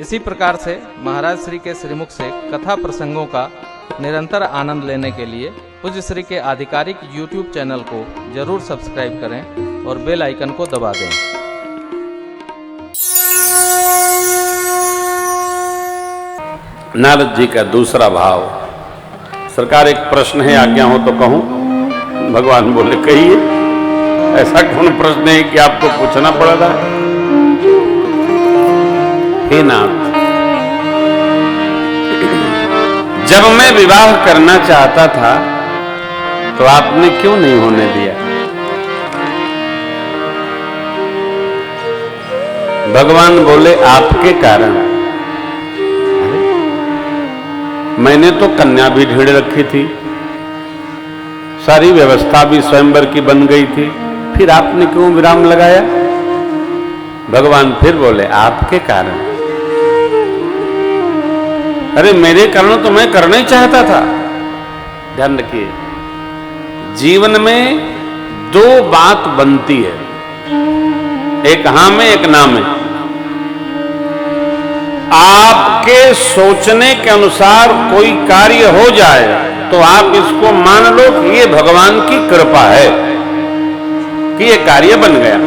इसी प्रकार से महाराज श्री के श्रीमुख से कथा प्रसंगों का निरंतर आनंद लेने के लिए पूज्य श्री के आधिकारिक YouTube चैनल को जरूर सब्सक्राइब करें और बेल आइकन को दबा दें। नारद जी का दूसरा भाव। सरकार एक प्रश्न है, आज्ञा हो तो कहूं। भगवान बोले कहिए। ऐसा कौन प्रश्न है कि आपको पूछना पड़ रहा है? हे नाथ, जब मैं विवाह करना चाहता था तो आपने क्यों नहीं होने दिया? भगवान बोले आपके कारण। मैंने तो कन्या भी ढूंढ रखी थी, सारी व्यवस्था भी स्वयंवर की बन गई थी, फिर आपने क्यों विराम लगाया? भगवान फिर बोले आपके कारण। अरे मेरे कारण तो मैं करना ही चाहता था। ध्यान रखिए, जीवन में दो बात बनती है, एक हाँ में एक ना में। आपके सोचने के अनुसार कोई कार्य हो जाए तो आप इसको मान लो कि ये भगवान की कृपा है कि ये कार्य बन गया।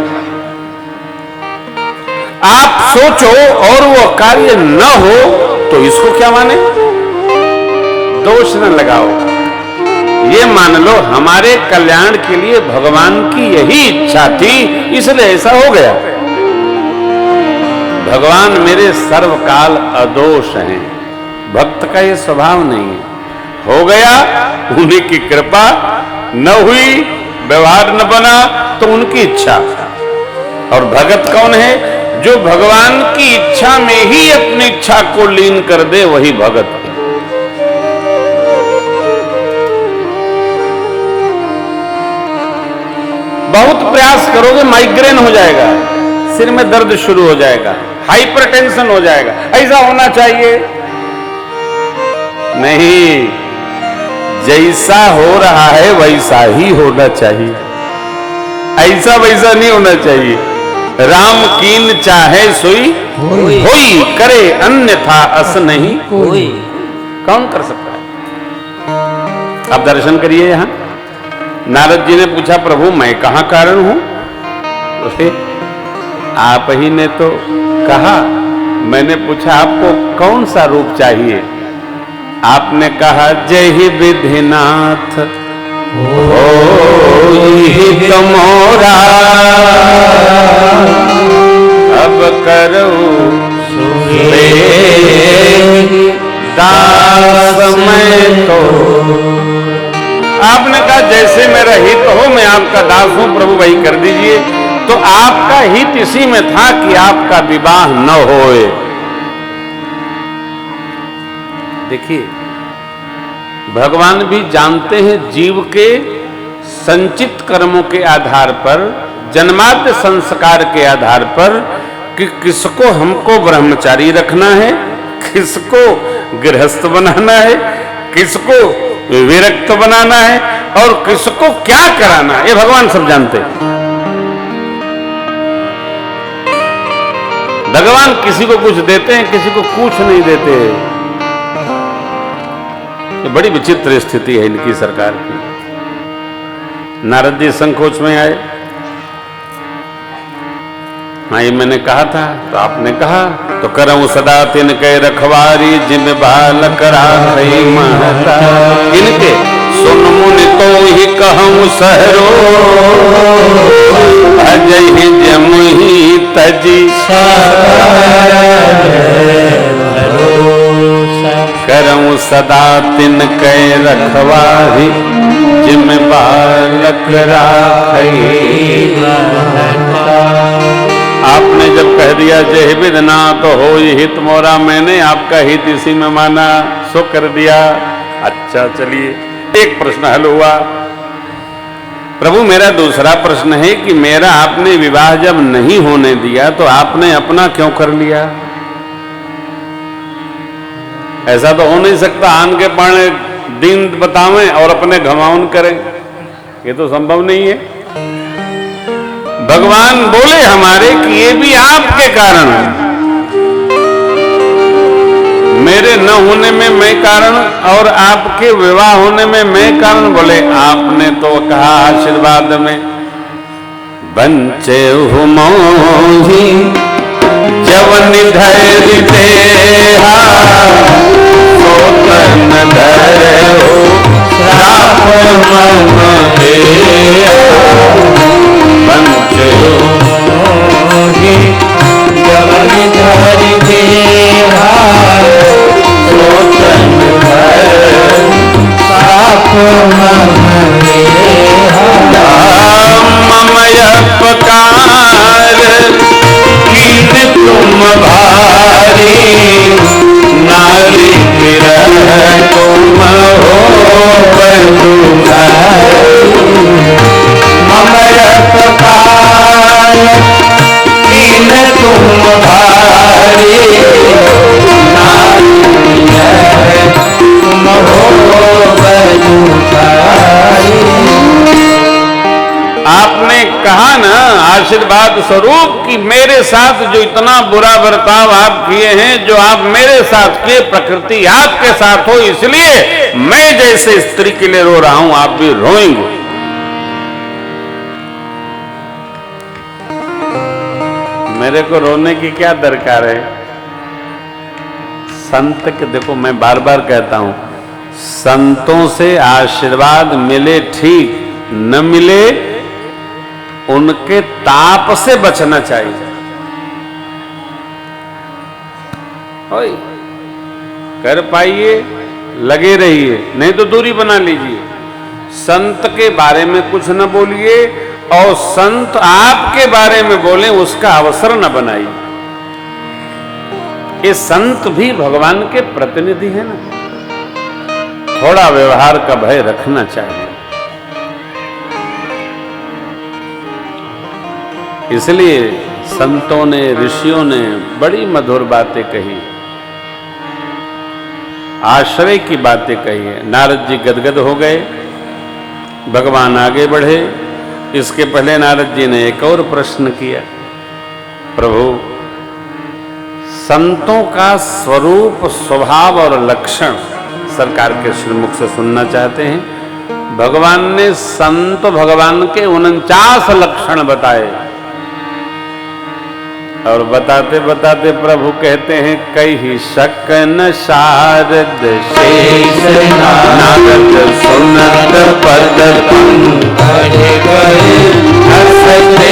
आप सोचो और वो कार्य न हो तो इसको क्या माने? दोष न लगाओ, ये मान लो हमारे कल्याण के लिए भगवान की यही इच्छा थी, इसलिए ऐसा हो गया। भगवान मेरे सर्वकाल अदोष हैं, भक्त का ये स्वभाव नहीं है। हो गया उन्हीं की कृपा, न हुई व्यवहार न बना तो उनकी इच्छा। और भगत कौन है? जो भगवान की इच्छा में ही अपनी इच्छा को लीन कर दे, वही भगत है। बहुत प्रयास करोगे माइग्रेन हो जाएगा, सिर में दर्द शुरू हो जाएगा, हाइपरटेंशन हो जाएगा। ऐसा होना चाहिए नहीं, जैसा हो रहा है वैसा ही होना चाहिए, ऐसा वैसा नहीं होना चाहिए। राम कीन चाहे सोई होई, करे अन्यथा अस नहीं कोई। कौन कर सकता है? आप दर्शन करिए। यहां नारद जी ने पूछा प्रभु मैं कहां कारण हूं? आप ही ने तो कहा। मैंने पूछा आपको कौन सा रूप चाहिए? आपने कहा जय ही विधिनाथ होई तमोरा, अब करो दास मैं तो। आपने कहा जैसे मेरा हित हो, मैं आपका दास हूं प्रभु, वही कर दीजिए। तो आपका हित इसी में था कि आपका विवाह न होए। देखिए, भगवान भी जानते हैं जीव के संचित कर्मों के आधार पर, जन्माद्य संस्कार के आधार पर, कि किसको हमको ब्रह्मचारी रखना है, किसको गृहस्थ बनाना है, किसको विरक्त बनाना है और किसको क्या कराना है, ये भगवान सब जानते हैं। भगवान किसी को कुछ देते हैं, किसी को कुछ नहीं देते। ये बड़ी विचित्र स्थिति है इनकी सरकार की। नारद जी संकोच में आए। हाँ ये मैंने कहा था, तो आपने कहा तो करऊं सदा तिनके रखवारी, जिम बालक राखई महता। इनके सुन मुनि तो ही कहूं सहरो, अजय ही जम ही तजी करऊं सदा तिनके रखवारी, जिम बालक राखई महता। आपने जब कह दिया जय विधना तो हो हित मोरा, मैंने आपका हित इसी में माना, सो कर दिया। अच्छा चलिए, एक प्रश्न हल हुआ। प्रभु मेरा दूसरा प्रश्न है कि मेरा आपने विवाह जब नहीं होने दिया तो आपने अपना क्यों कर लिया? ऐसा तो हो नहीं सकता आन के पाने दिन बतावें और अपने घमाउन करें, ये तो संभव नहीं है। भगवान बोले हमारे कि ये भी आपके कारण है। होने में मैं कारण और आपके विवाह होने में मैं कारण? बोले आपने तो कहा आशीर्वाद में, बंचे हो मोही जवन धैर्य देहा, सोतन धरे हो श्राप मन देहा। बंचे हो मोही जवन धैर्य देहा, सोतन धरे श्राप मन देहा। ममय पकार कीन तुम भारी, नारी विरह तुम हो बंधुहारी। ममय पकार कीन तुम भारी, नारी विरह तुम हो बंधुहारी। आपने कहा ना आशीर्वाद स्वरूप कि मेरे साथ जो इतना बुरा बर्ताव आप किए हैं, जो आप मेरे साथ किए, प्रकृति आपके साथ हो, इसलिए मैं जैसे स्त्री के लिए रो रहा हूं आप भी रोएंगे। मेरे को रोने की क्या दरकार है? संत के, देखो मैं बार बार कहता हूं, संतों से आशीर्वाद मिले ठीक, न मिले उनके ताप से बचना चाहिए। ओए, कर पाइए लगे रहिए, नहीं तो दूरी बना लीजिए। संत के बारे में कुछ न बोलिए और संत आपके बारे में बोले उसका अवसर न बनाइए। ये संत भी भगवान के प्रतिनिधि है ना, थोड़ा व्यवहार का भय रखना चाहिए। इसलिए संतों ने, ऋषियों ने बड़ी मधुर बातें कही, आश्रय की बातें कही है। नारद जी गदगद हो गए, भगवान आगे बढ़े। इसके पहले नारद जी ने एक और प्रश्न किया, प्रभु संतों का स्वरूप, स्वभाव और लक्षण सरकार के श्रीमुख से सुनना चाहते हैं। भगवान ने संत भगवान के 49 लक्षण बताए और बताते बताते प्रभु कहते हैं, कई सकन शारद शेष नारद सुनत पद पंकज गए, हंसते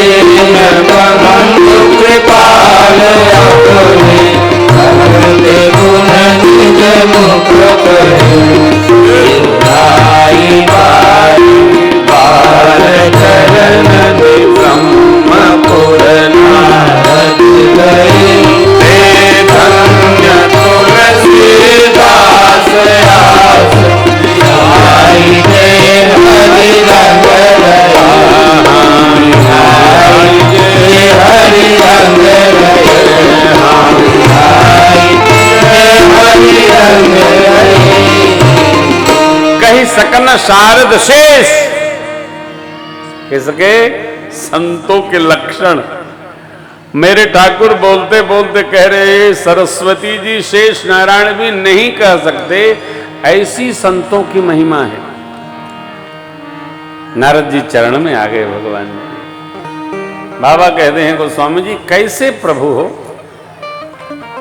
बंधु कृपाल अपने, करते गुण निज मुख कहे, बारी बार चरण दे ब्रह्मपुर नारद गए, धन्य तुलसीदास आस आई दे हरि रंग रहे, आई दे हरि रंग रहे, आई दे हरि रंग रहे। कहीं सकन शारद शेष, किसके? संतों के लक्षण। मेरे ठाकुर बोलते बोलते कह रहे, सरस्वती जी शेष नारायण भी नहीं कह सकते, ऐसी संतों की महिमा है। नारद जी चरण में आ गए भगवान जी। बाबा कहते हैं गोस्वामी जी, कैसे प्रभु हो?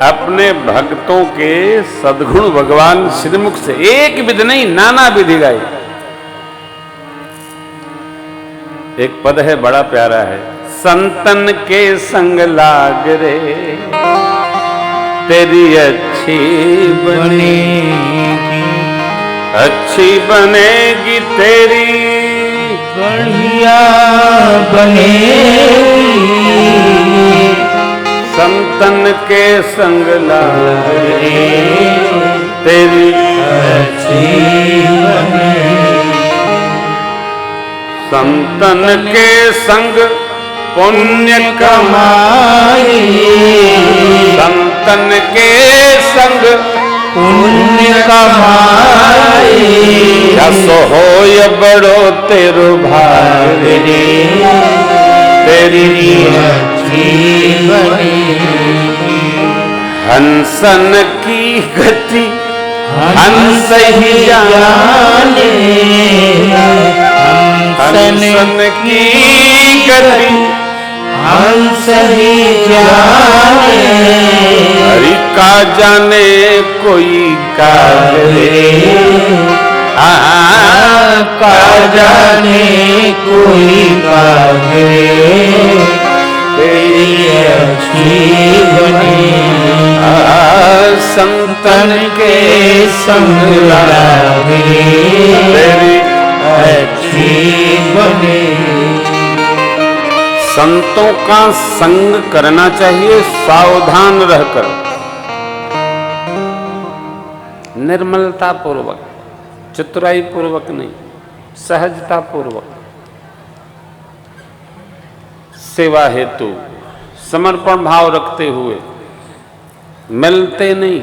अपने भक्तों के सद्गुण भगवान श्रीमुख से एक विध नहीं, नाना विधि गाए। एक पद है बड़ा प्यारा है, संतन के संग लाग रे, तेरी अच्छी बनेगी, अच्छी बनेगी तेरी, बढ़िया बनेगी। संतन के संग लाग रे, तेरी अच्छी बनेगी। संतन के संग पुण्य कमाई, संतन के संग पुण्य कमाई, जस होय बड़ो तेरो भाग रे, तेरी अच्छी बनेगी। हंसन की गति हंस ही जाने हंसन की गति हंस ही जाने हरि का जाने कोई कागरे का जाने कोई कागरे तेरी अच्छी बनी संतन के संग लागे तेरी अच्छी बनी। संतों का संग करना चाहिए सावधान रहकर, निर्मलता पूर्वक, चतुराई पूर्वक नहीं, सहजता पूर्वक, सेवा हेतु समर्पण भाव रखते हुए। मिलते नहीं,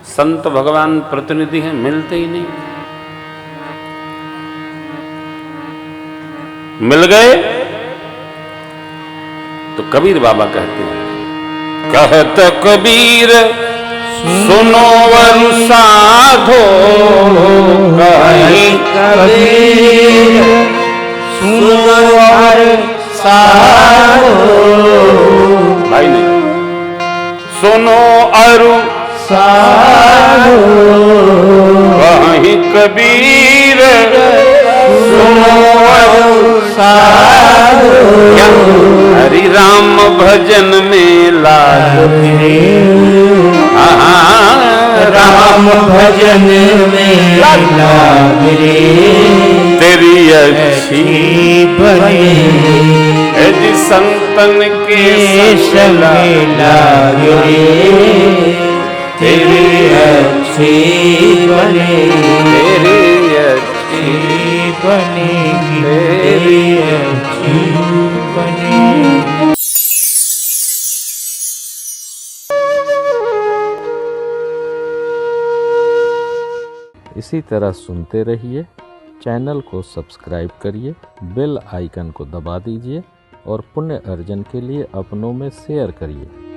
संत भगवान प्रतिनिधि हैं, मिलते ही नहीं। मिल गए तो कबीर बाबा कहते हैं, कहत कबीर सुनो वरु साधो, कहीं कबीर सुनो वरु साधो। भाई नहीं, सुनो अरु साधो कहीं कबीर सुनो वरु साधो। हरि राम भजन में लागे, राम भजन में लागे तेरी अच्छी बनी यदि संतन के संग लागे तेरी अच्छी बनी तेरी अच्छी बनेगी तेरी अच्छी बनेगी। इसी तरह सुनते रहिए, चैनल को सब्सक्राइब करिए, बेल आइकन को दबा दीजिए और पुण्य अर्जन के लिए अपनों में शेयर करिए।